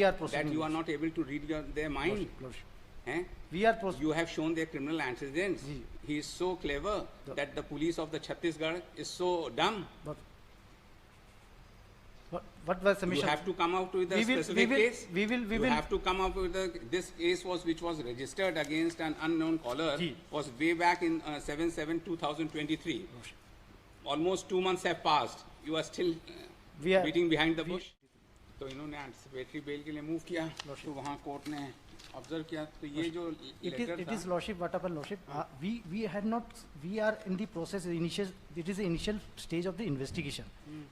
We are proceeding. That you are not able to read their mind. Lordship. Eh? We are proceeding. You have shown their criminal antecedents. He is so clever that the police of the Chhattisgarh is so dumb. What was submission? You have to come out with a specific case. You have to come up with this case which was registered against an unknown caller was way back in 7/7/2023. Almost 2 months have passed. You are still beating behind the bush. तो इन्होंने anticipatory bell के लिए move किया, तो वहाँ court ने observe किया, तो ये जो it is lordship, what happened lordship, we are in the process, it is the initial stage of the investigation.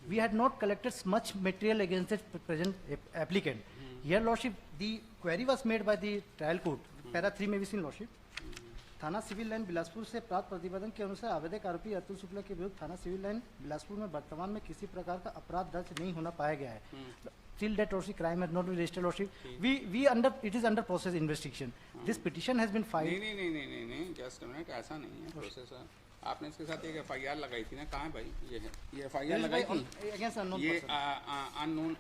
We had not collected much material against the present applicant. Here lordship, the query was made by the trial court, para 3 में भी seen lordship. थाना civil line Bilaspur से प्राप्त प्रतिवेदन के अनुसार आवेदक आरोपी अतुल शुक्ला के विरुद्ध थाना सिविल लाइन बिलासपुर में वर्तमान में किसी प्रकार का अपराध दर्ज नहीं होना पाया गया है. Till that lordship, crime has not been registered lordship. It is under process investigation. This petition has been filed. नहीं, just a minute, ऐसा नहीं है प्रोसेस. आपने इसके साथ एक FIR लगाई थी ना, कहाँ है भाई? ये FIR लगाई थी. ये अननोन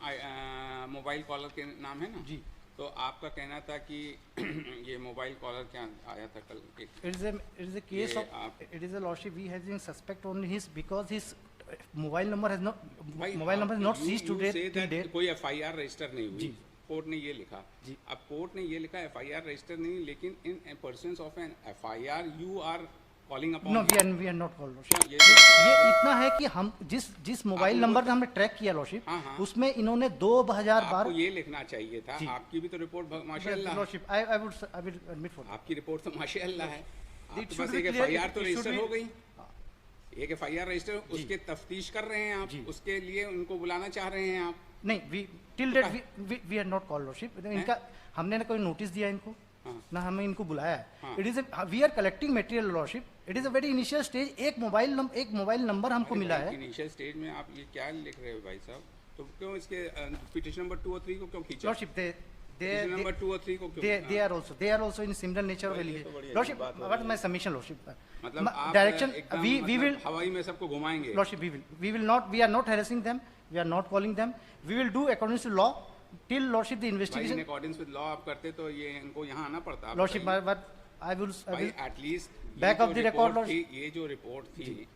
मोबाइल कॉलर के नाम है ना जी. तो आपका कहना था कि ये मोबाइल कॉलर क्या आया था कल? It is a case of it is a lordship. We have been suspect on his because his mobile number has not ceased to date. कोई FIR रजिस्टर नहीं हुई. कोर्ट ने ये लिखा. अब कोर्ट ने ये लिखा FIR रजिस्टर नहीं, लेकिन in persons of an FIR you are calling upon. No, we are not called lordship. ये इतना है कि हम जिस मोबाइल नंबर ने हमने ट्रैक किया लॉर्डशिप, उसमें इन्होंने 2012 आपको ये लिखना चाहिए था. आपकी भी तो रिपोर्ट माशाल्लाह lordship. I would admit for आपकी रिपोर्ट तो माशाल्लाह है. आपके पास एक FIR तो रजिस्टर हो गई. एक FIR रजिस्टर, उसके तफ्तीश कर रहे हैं आप, उसके लिए उनको बुलाना चाह रहे हैं आप. नहीं, till date we had not called lordship. इनका हमने ना कोई नोटिस दिया इनको, ना हमें इनको बुलाया है. It is we are collecting material lordship. It is a very initial stage. एक मोबाइल नंबर हमको मिला है. इनिशियल स्टेज में आप ये क्या लिख रहे हो भाई साहब? तो क्यों इसके पिटीशन नंबर 2 और 3 को क्यों खींचा? लॉर्डशिप नंबर 2 और 3 को क्यों? they are also in similar nature of allegation. Lordship, what is my submission lordship? मतलब आप direction we will हवाई में सबको घुमाएंगे. Lordship, we are not harassing them, we are not calling them. We will do according to law till lordship the investigation. In accordance with law आप करते तो ये इनको यहाँ आना पड़ता. Lordship, but I will at least back of the record lordship. ये जो रिपोर्ट थी,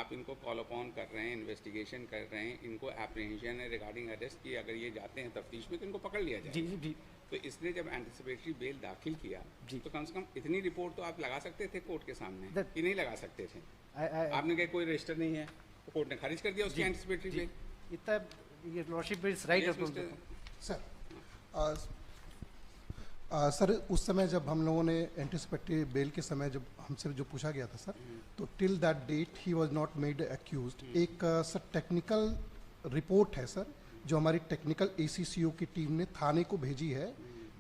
आप इनको कॉल अपॉन कर रहे हैं, इन्वेस्टिगेशन कर रहे हैं, इनको एप्रीहेंशन है रिगार्डिंग अरेस्ट की. अगर ये जाते हैं तफ्तीश में तो इनको पकड़ लिया जाए. जी. तो इसने जब एंटिसिपेटरी बेल दाखिल किया तो कम से कम इतनी रिपोर्ट तो आप लगा सकते थे कोर्ट के सामने, कि नहीं लगा सकते थे? आपने कहा कोई रजिस्टर नहीं है, तो कोर्ट ने खारिज कर दिया उसकी एंटिसिपेटरी बेल. इतना ये लॉर्डशिप इज राइट. सर उस समय जब हम लोगों ने एंटिसिपेटरी बेल के समय जब हमसे जो पूछा गया था सर, तो till that date he was not made accused. एक सर टेक्निकल रिपोर्ट है सर, जो हमारी टेक्निकल ACCO की टीम ने थाने को भेजी है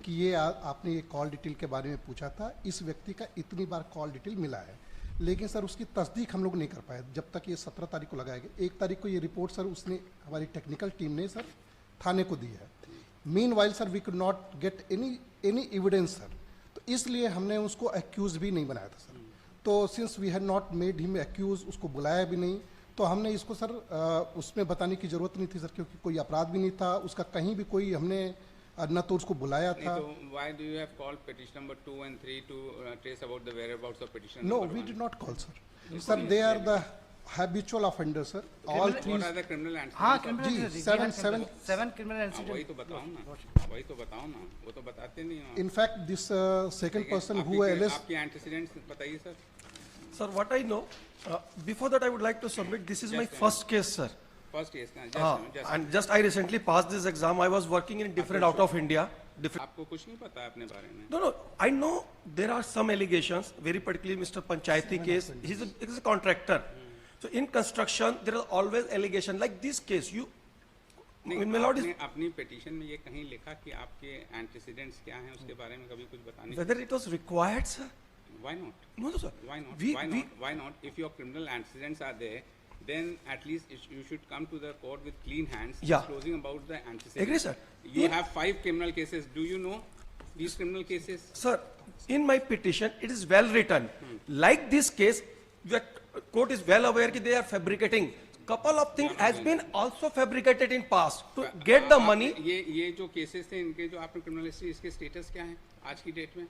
कि ये आपने ये कॉल डिटेल के बारे में पूछा था, इस व्यक्ति का इतनी बार कॉल डिटेल मिला है. लेकिन सर उसकी तस्दीक हम लोग नहीं कर पाए जब तक ये 17 तारीख को लगाया गया. 1 तारीख को ये रिपोर्ट सर उसने हमारी टेक्निकल टीम ने सर थाने को दी है. Meanwhile sir we could not get any evidence sir, तो इसलिए हमने उसको एक्यूज भी नहीं बनाया था सर. तो since we had not made him accuse, उसको बुलाया भी नहीं, तो हमने इसको सर उसमें बताने की ज़रूरत नहीं थी सर, क्योंकि कोई अपराध भी नहीं था उसका, कहीं भी कोई हमने न तो उसको बुलाया था. तो why do you have called petition number 2 and 3 to trace about the whereabouts of petition No, number 1? we did not call sir. Sir, they are the habitual offenders sir. All three. What are the criminal incidents? हाँ, criminal seven criminal incidents. वही तो बताओ ना, वो तो बताते नहीं हो. In fact, this second person who alleged. आपके antecedents बताइए sir. Sir, what I know, before that I would like to submit, this is my first case, sir. First case, and just I recently passed this exam. I was working in different out of India. आपको कुछ नहीं पता है अपने बारे में? No, I know there are some allegations, very particularly Mr. Panchayati case. He's a contractor. So in construction, there are always allegations like this case. आपने अपनी पिटीशन में ये कहीं लिखा कि आपके एंटीसीडेंट्स क्या हैं, उसके बारे में कभी कुछ बताने? Whether it was required, sir? Why not? No, sir. Why not? If your criminal antecedents are there, then at least you should come to the court with clean hands, disclosing about the antecedents. Agree, sir. You have 5 criminal cases. Do you know these criminal cases? Sir, in my petition, it is well written. Like this case, the court is well aware that they are fabricating. couple of things has been also fabricated in past to get the money. ये जो cases थे इनके जो आपने criminal history इसके status क्या है आज की डेट में?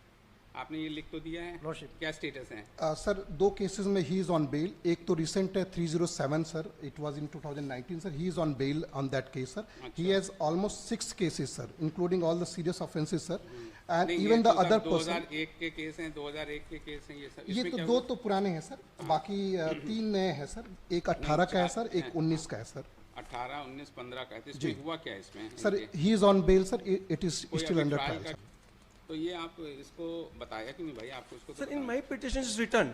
आपने ये लिख तो दिया है, Lordship. क्या स्टेटस है? सर दो केसेस में ही इज ऑन बेल, एक तो रिसेंट है 307 sir, it was in 2019 sir, he is on bail on that case sir. He has almost 6 cases sir, including all the serious offences sir, and even the other person. 2001 के case हैं, 2001 के case हैं, ये सब. ये तो दो तो पुराने हैं सर, बाकी 3 नए हैं सर, एक 18 का है सर, एक 19 का है सर. 18, 19, 15 का है. तो इसमें हुआ क्या इसमें? Sir he is on bail sir, it is still under trial. तो ये आप इसको बताया कि नहीं भाई आपको इसको? Sir, in my petition is written,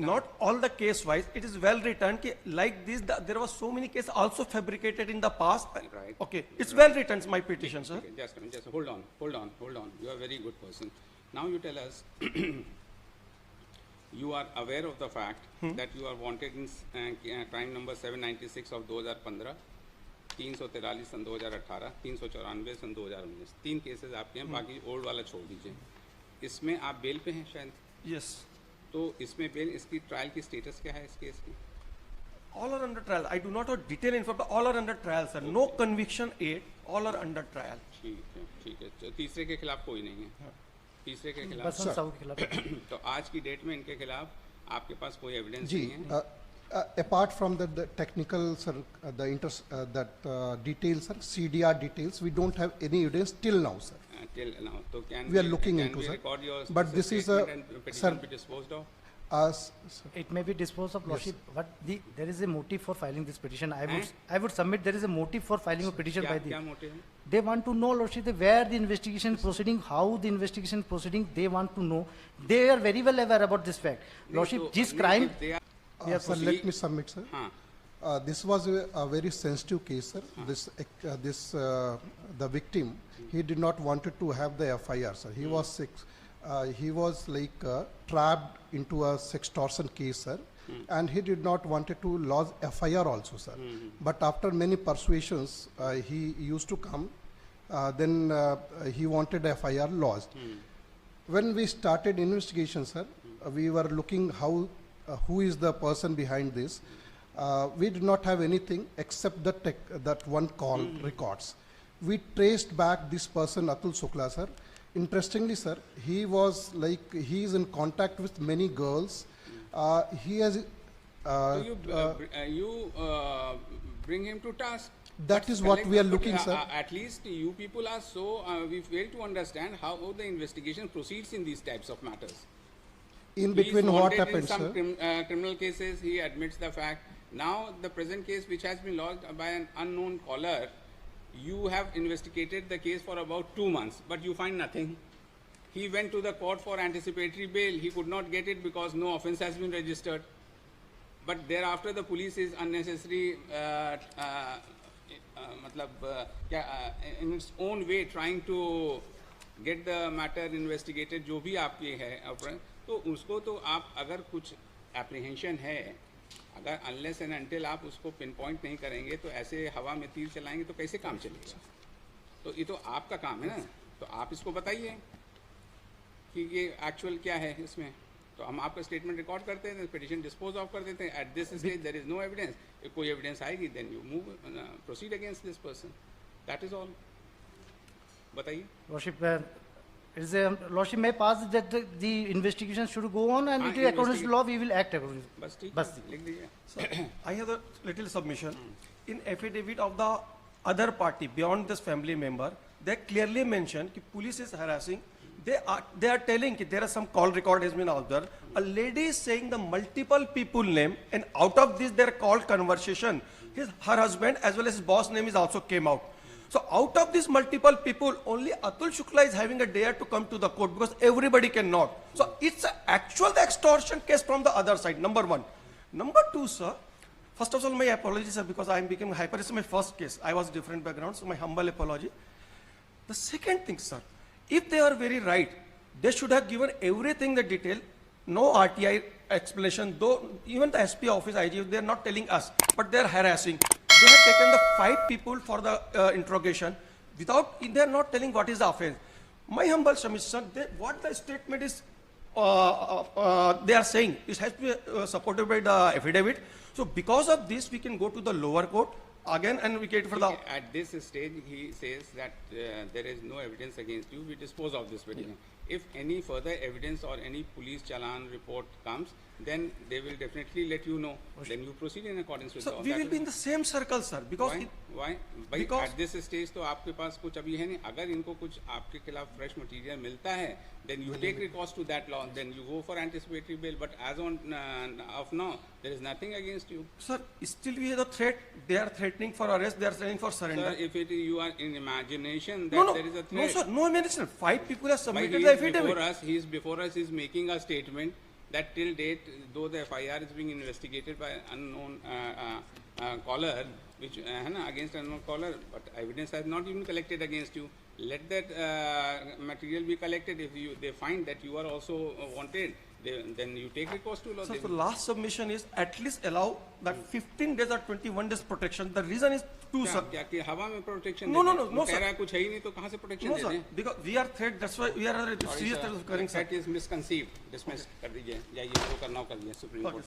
not all the case wise, it is well written कि like this, there was so many cases also fabricated in the past. Right. Okay, it's well written, my petition, sir. Okay, just hold on. You are a very good person. Now you tell us, you are aware of the fact that you are wanted in crime number 796 of 2015, 343 sun 2018, 394 sun 2019. 3 cases आपके हैं, बाकी old वाला छोड़ दीजिए. इसमें आप bell पे हैं शायद? Yes. तो इसमें बेल, इसकी ट्रायल की स्टेटस क्या है इस केस की? All are under trial. I do not have detailed information, but all are under trial, sir. No conviction yet, all are under trial. ठीक है. तो तीसरे के खिलाफ कोई नहीं है? तीसरे के खिलाफ? बसंत साहू के खिलाफ. तो आज की डेट में इनके खिलाफ आपके पास कोई एविडेंस जी, नहीं है? apart from the technical sir, details sir, CDR details, we don't have any evidence till now sir. Till now. So We are looking into, sir. Record your But this is a- statement and petition sir. be disposed of? Sir, It may be disposed of, Lordship, but there is a motive for filing this petition. I would submit there is a motive for filing a petition by क्या the. Motive है? They want to know, Lordship, where the investigation is proceeding, how the investigation is proceeding. They want to know. They are very well aware about this fact. Lordship, तो this नहीं, crime. if they are- sir, let me submit sir. हाँ. This was a very sensitive case sir. The victim, he did not wanted to have the FIR sir. He was sick. He was like trapped into a sextortion case sir, and he did not wanted to lodge FIR also sir. But after many persuasions, he used to come. Then he wanted FIR lodged. When we started investigation sir, we were looking who is the person behind this. We did not have anything except that one call records. We traced back this person, Atul Shukla sir. Interestingly sir, he is in contact with many girls. He has So you bring him to task. That is what we are looking, sir. At least you people are so, we fail to understand how the investigation proceeds in these types of matters. In He is between what wanted happened in some sir. criminal cases, he admits the fact. Now the present case which has been lodged by an unknown caller, you have investigated the case for about 2 months, but you find nothing. He went to the court for anticipatory bail. He could not get it because no offense has been registered. But thereafter the police is unnecessary, in its own way trying to get the matter investigated. जो भी आपके है तो उसको तो आप अगर कुछ apprehension है, अगर unless and until आप उसको pinpoint नहीं करेंगे तो ऐसे हवा में तीर चलाएंगे तो कैसे काम चलेगा? तो ये तो आपका काम है ना, तो आप इसको बताइए कि ये एक्चुअल क्या है इसमें. तो हम आपका स्टेटमेंट रिकॉर्ड करते हैं, पिटीशन डिस्पोज ऑफ कर देते हैं. At this stage there is no evidence. if कोई एविडेंस आएगी then you move proceed against this person. That is all. बताइए. Lordship may pass that the investigation should go on and it is according to law, we will act according to. बस ठीक बस. लिख दीजिए. So, I have a little submission. In affidavit of the other party beyond this family member, they clearly mention that police is harassing. They are telling that there are some call record has been out there. A lady is saying the multiple people name, and out of this their call conversation, her husband as well as his boss name is also came out. So out of these multiple people, only Atul Shukla is having a dare to come to the court because everybody cannot. So it's the extortion case from the other side, number one. Number two, sir, first of all, my apologies, sir, because I am becoming hyper. This is my first case. I was different background, so my humble apology. The second thing, sir, if they are very right, they should have given everything the detail, no RTI explanation, though even the SP office, IG, they are not telling us, but they are harassing. They have taken the 5 people for the interrogation without, they are not telling what is the offense. My humble submission, what the statement is, they are saying, it has to be supported by the affidavit. So because of this, we can go to the lower court again and we get for the. At this stage, he says that there is no evidence against you. We dispose of this petition. If any further evidence or any police challan report comes, then they will definitely let you know. Then you proceed in accordance with the So law. we That will be in the same circle, sir, because why? it, Why? By because- at this stage तो आपके पास कुछ अभी है नहीं. अगर इनको कुछ आपके खिलाफ fresh material मिलता है, then you take recourse to that law. Then you go for anticipatory bail. But as on of now, there is nothing against you. sir, still we have the threat. They are threatening for arrest. They are threatening for surrender. Sir, if you are in imagination that No, no, there is a no, threat. sir, no mention. 5 people have Why submitted he the is before affidavit. us, he is before us, he is making a statement that till date, though the FIR is being investigated by unknown caller, which against unknown caller, but evidence has not even collected against you. Let that material be collected. If they find that you are also wanted, then you take recourse to law. So the last submission is at least allow that 15 days or 21 days protection. The reason is two, sir. क्या कि हवा में protection No, no, no, no, कह sir. रहा है कुछ है ही नहीं तो कहाँ से प्रोटेक्शन No, दे sir, दें? because we are threat. That's why we are under serious threat of occurring, sir. That is misconceived. Dismiss कर दीजिए. जाइए जो करना हो करिए सुप्रीम कोर्ट